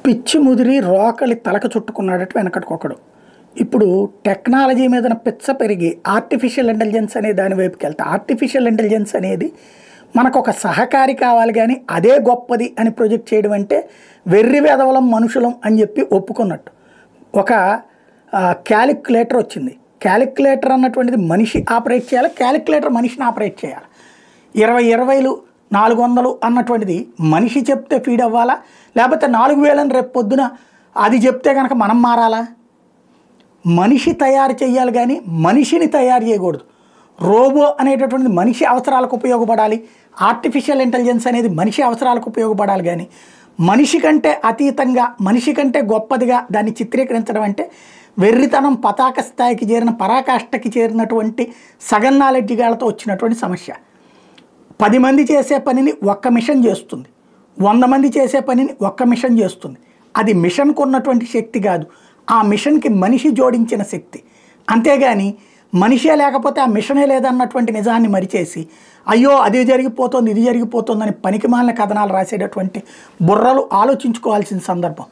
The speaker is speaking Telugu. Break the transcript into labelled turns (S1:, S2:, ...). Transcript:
S1: పిచ్చి ముదిరి రోకలి తలక చుట్టుకున్నాడట వెనకటికొకడు. ఇప్పుడు టెక్నాలజీ మీద పిచ్చ పెరిగి ఆర్టిఫిషియల్ ఇంటెలిజెన్స్ అనే దాని వైపుకి వెళ్తా. ఆర్టిఫిషియల్ ఇంటెలిజెన్స్ అనేది మనకు ఒక సహకారి కావాలి, కానీ అదే గొప్పది అని ప్రొజెక్ట్ చేయడం అంటే వెర్రి వెధవలం మనుషులం అని చెప్పి ఒప్పుకున్నట్టు. ఒక క్యాలిక్యులేటర్ వచ్చింది. క్యాలిక్యులేటర్ అన్నటువంటిది మనిషి ఆపరేట్ చేయాలి, క్యాలిక్యులేటర్ మనిషిని ఆపరేట్ చేయాలి. 20 400 అన్నటువంటిది మనిషి చెప్తే ఫీడ్ అవ్వాలా, లేకపోతే 4000 రేపు పొద్దున అది చెప్తే కనుక మనం మారాలా? మనిషి తయారు చేయాలి కానీ మనిషిని తయారు చేయకూడదు. రోబో అనేటటువంటిది మనిషి అవసరాలకు ఉపయోగపడాలి, ఆర్టిఫిషియల్ ఇంటెలిజెన్స్ అనేది మనిషి అవసరాలకు ఉపయోగపడాలి. కానీ మనిషి కంటే అతీతంగా, మనిషి కంటే గొప్పదిగా దాన్ని చిత్రీకరించడం అంటే వెర్రితనం పతాక స్థాయికి చేరిన, పరాకాష్ఠకి చేరినటువంటి సగం నాలెడ్జ్ గాళ్ళతో వచ్చినటువంటి సమస్య. 10 మంది చేసే పనిని ఒక్క మిషన్ చేస్తుంది, 100 మంది చేసే పనిని ఒక్క మిషన్ చేస్తుంది. అది మిషన్కు ఉన్నటువంటి శక్తి కాదు, ఆ మిషన్కి మనిషి జోడించిన శక్తి. అంతేగాని మనిషే లేకపోతే ఆ మిషనే లేదన్నటువంటి నిజాన్ని మరిచేసి అయ్యో అది జరిగిపోతుంది ఇది జరిగిపోతుందని పనికిమాలిన కథనాలు రాసేటటువంటి బుర్రలు ఆలోచించుకోవాల్సిన సందర్భం.